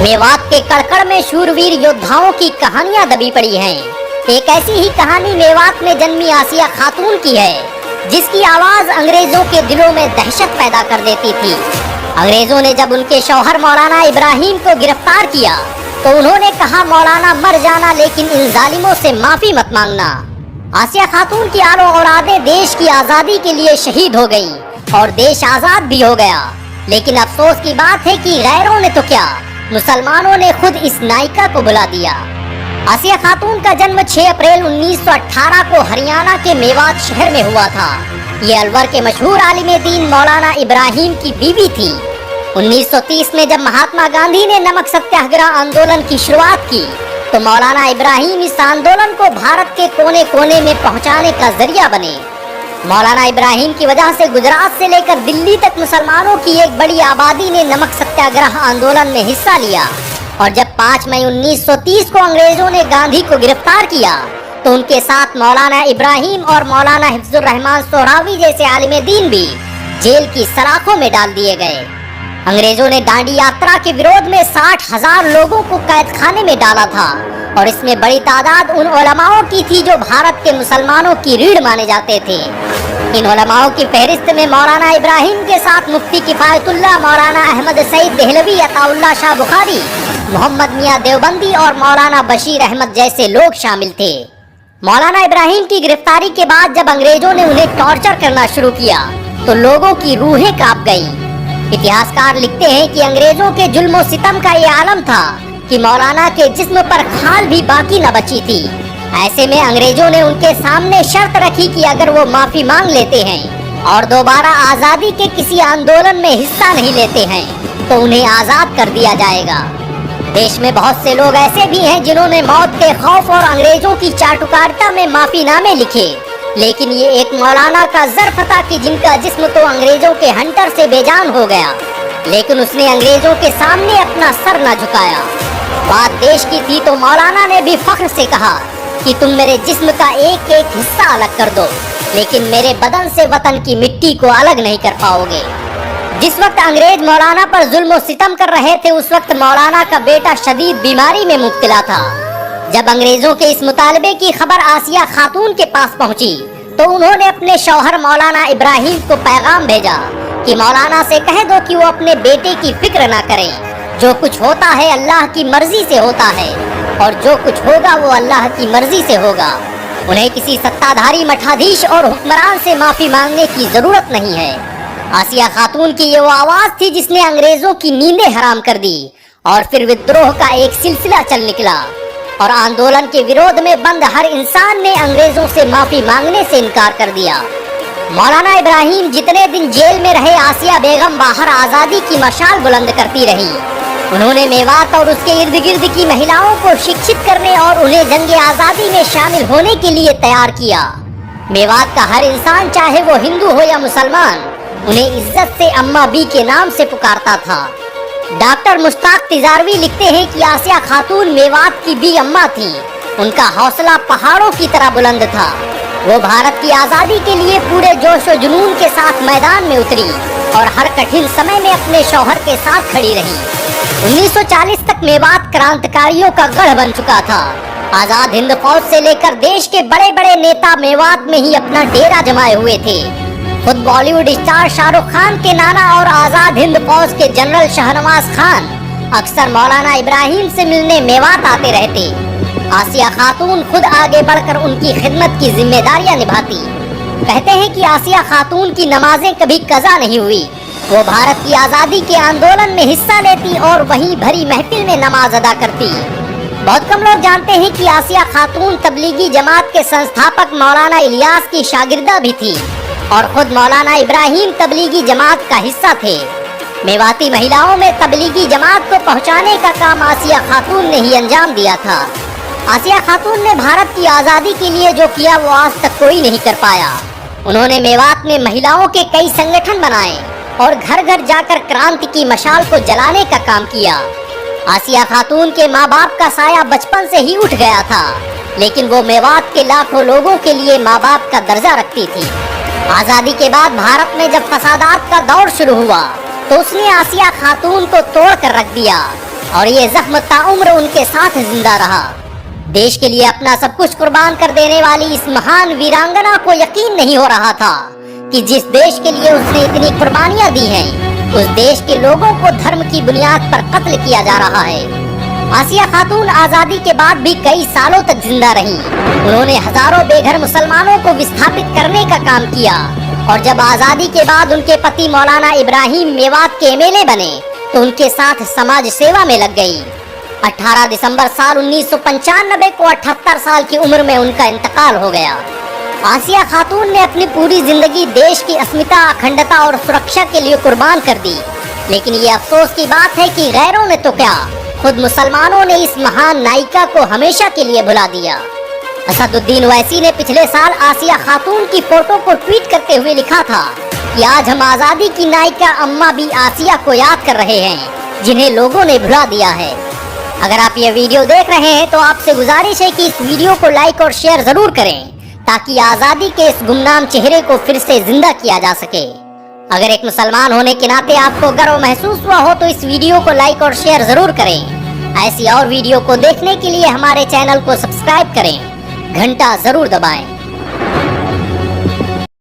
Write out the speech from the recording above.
मेवात के कड़कड़ में शूरवीर योद्धाओं की कहानियां दबी पड़ी हैं। एक ऐसी ही कहानी मेवात में जन्मी आसिया खातून की है, जिसकी आवाज अंग्रेजों के दिलों में दहशत पैदा कर देती थी। अंग्रेजों ने जब उनके शौहर मौलाना इब्राहिम को गिरफ्तार किया तो उन्होंने कहा, मौलाना मर जाना लेकिन इन जालिमों से माफी मत मांगना। आसिया खातून की आलो औलादे देश की आजादी के लिए शहीद हो गई और देश आजाद भी हो गया। लेकिन अफसोस की बात है कि गैरों ने तो क्या, मुसलमानों ने खुद इस नायिका को बुला दिया। आसिया खातून का जन्म 6 अप्रैल 1918 को हरियाणा के मेवात शहर में हुआ था। ये अलवर के मशहूर आलिम दीन मौलाना इब्राहिम की बीवी थी। 1930 में जब महात्मा गांधी ने नमक सत्याग्रह आंदोलन की शुरुआत की तो मौलाना इब्राहिम इस आंदोलन को भारत के कोने कोने में पहुंचाने का जरिया बने। मौलाना इब्राहिम की वजह से गुजरात से लेकर दिल्ली तक मुसलमानों की एक बड़ी आबादी ने नमक सत्याग्रह आंदोलन में हिस्सा लिया। और जब 5 मई 1930 को अंग्रेजों ने गांधी को गिरफ्तार किया तो उनके साथ मौलाना इब्राहिम और मौलाना हिफ्जुर रहमान सोहरावी जैसे आलिम दीन भी जेल की सलाखों में डाल दिए गए। अंग्रेजों ने दांडी यात्रा के विरोध में 60,000 लोगों को कैद खाने में डाला था और इसमें बड़ी तादाद उन उलमाओं की थी जो भारत के मुसलमानों की रीढ़ माने जाते थे। इन उलमाओं की फहरिस्त में मौलाना इब्राहिम के साथ मुफ्ती किफायतुल्लाह, मौलाना अहमद सईद देहलवी, अताउल्लाह शाह बुखारी, मोहम्मद मियां देवबंदी और मौलाना बशीर अहमद जैसे लोग शामिल थे। मौलाना इब्राहिम की गिरफ्तारी के बाद जब अंग्रेजों ने उन्हें टॉर्चर करना शुरू किया तो लोगों की रूहें कांप गईं। इतिहासकार लिखते हैं कि अंग्रेजों के जुल्म सितम का ये आलम था कि मौलाना के जिस्म पर खाल भी बाकी न बची थी। ऐसे में अंग्रेजों ने उनके सामने शर्त रखी कि अगर वो माफी मांग लेते हैं और दोबारा आजादी के किसी आंदोलन में हिस्सा नहीं लेते हैं तो उन्हें आजाद कर दिया जाएगा। देश में बहुत से लोग ऐसे भी हैं जिन्होंने मौत के खौफ और अंग्रेजों की चाटुकारिता में माफीनामे लिखे, लेकिन ये एक मौलाना का ज़र्फ था कि जिनका जिस्म तो अंग्रेजों के हंटर से बेजान हो गया, लेकिन उसने अंग्रेजों के सामने अपना सर न झुकाया। बात देश की थी तो मौलाना ने भी फख्र से कहा कि तुम मेरे जिस्म का एक एक हिस्सा अलग कर दो, लेकिन मेरे बदन से वतन की मिट्टी को अलग नहीं कर पाओगे। जिस वक्त अंग्रेज मौलाना पर जुल्म सितम कर रहे थे उस वक्त मौलाना का बेटा शदीद बीमारी में मुब्तला था। जब अंग्रेजों के इस मुतालबे की खबर आसिया खातून के पास पहुंची तो उन्होंने अपने शौहर मौलाना इब्राहिम को पैगाम भेजा कि मौलाना से कह दो कि वो अपने बेटे की फिक्र ना करें। जो कुछ होता है अल्लाह की मर्जी से होता है और जो कुछ होगा वो अल्लाह की मर्जी से होगा। उन्हें किसी सत्ताधारी मठाधीश और हुक्मरान से माफी मांगने की जरूरत नहीं है। आसिया खातून की ये वो आवाज थी जिसने अंग्रेजों की नींदें हराम कर दी और फिर विद्रोह का एक सिलसिला चल निकला और आंदोलन के विरोध में बंद हर इंसान ने अंग्रेजों से माफी मांगने से इनकार कर दिया। मौलाना इब्राहिम जितने दिन जेल में रहे, आसिया बेगम बाहर आजादी की मशाल बुलंद करती रही। उन्होंने मेवात और उसके इर्द गिर्द की महिलाओं को शिक्षित करने और उन्हें जंग आजादी में शामिल होने के लिए तैयार किया। मेवात का हर इंसान, चाहे वो हिंदू हो या मुसलमान, उन्हें इज्जत से अम्मा बी के नाम से पुकारता था। डॉक्टर मुश्ताक तिजारवी लिखते हैं कि आसिया खातून मेवात की भी अम्मा थी। उनका हौसला पहाड़ों की तरह बुलंद था। वो भारत की आज़ादी के लिए पूरे जोश और जुनून के साथ मैदान में उतरी और हर कठिन समय में अपने शौहर के साथ खड़ी रही। 1940 तक मेवात क्रांतिकारियों का गढ़ बन चुका था। आजाद हिंद फौज से लेकर देश के बड़े बड़े नेता मेवात में ही अपना डेरा जमाए हुए थे। खुद बॉलीवुड स्टार शाहरुख खान के नाना और आजाद हिंद फौज के जनरल शाहनवाज खान अक्सर मौलाना इब्राहिम से मिलने मेवात आते रहते। आसिया खातून खुद आगे बढ़कर उनकी खिदमत की जिम्मेदारियां निभाती। कहते हैं कि आसिया खातून की नमाजें कभी कज़ा नहीं हुई। वो भारत की आज़ादी के आंदोलन में हिस्सा लेती और वहीं भरी महफिल में नमाज अदा करती। बहुत कम लोग जानते हैं कि आसिया खातून तबलीगी जमात के संस्थापक मौलाना इलियास की शागिर्दा भी थी और खुद मौलाना इब्राहिम तबलीगी जमात का हिस्सा थे। मेवाती महिलाओं में तबलीगी जमात को पहुंचाने का काम आसिया खातून ने ही अंजाम दिया था। आसिया खातून ने भारत की आज़ादी के लिए जो किया वो आज तक कोई नहीं कर पाया। उन्होंने मेवात में महिलाओं के कई संगठन बनाए और घर घर जाकर क्रांति की मशाल को जलाने का काम किया। आसिया खातून के माँ बाप का साया बचपन से ही उठ गया था, लेकिन वो मेवात के लाखों लोगों के लिए माँ बाप का दर्जा रखती थी। आज़ादी के बाद भारत में जब फसादात का दौर शुरू हुआ तो उसने आसिया खातून को तोड़ कर रख दिया। और ये जख्म ताउम्र उनके साथ जिंदा रहा। देश के लिए अपना सब कुछ कुर्बान कर देने वाली इस महान वीरांगना को यकीन नहीं हो रहा था कि जिस देश के लिए उसने इतनी कुर्बानियां दी हैं, उस देश के लोगों को धर्म की बुनियाद पर कत्ल किया जा रहा है। आसिया खातून आजादी के बाद भी कई सालों तक जिंदा रहीं। उन्होंने हजारों बेघर मुसलमानों को विस्थापित करने का काम किया और जब आजादी के बाद उनके पति मौलाना इब्राहिम मेवात के एमएलए बने तो उनके साथ समाज सेवा में लग गई। 18 दिसंबर साल 1995 को 78 साल की उम्र में उनका इंतकाल हो गया। आसिया खातून ने अपनी पूरी जिंदगी देश की अस्मिता, अखंडता और सुरक्षा के लिए कुर्बान कर दी, लेकिन ये अफसोस की बात है कि गैरों ने तो क्या, खुद मुसलमानों ने इस महान नायिका को हमेशा के लिए भुला दिया। असदुद्दीन ओवैसी ने पिछले साल आसिया खातून की फोटो को ट्वीट करते हुए लिखा था कि आज हम आजादी की नायिका अम्मा बी आसिया को याद कर रहे हैं, जिन्हें लोगों ने भुला दिया है। अगर आप ये वीडियो देख रहे हैं तो आपसे गुजारिश है कि इस वीडियो को लाइक और शेयर जरूर करें ताकि आजादी के इस गुमनाम चेहरे को फिर से जिंदा किया जा सके। अगर एक मुसलमान होने के नाते आपको गर्व महसूस हुआ हो तो इस वीडियो को लाइक और शेयर जरूर करें। ऐसी और वीडियो को देखने के लिए हमारे चैनल को सब्सक्राइब करें, घंटा जरूर दबाएं।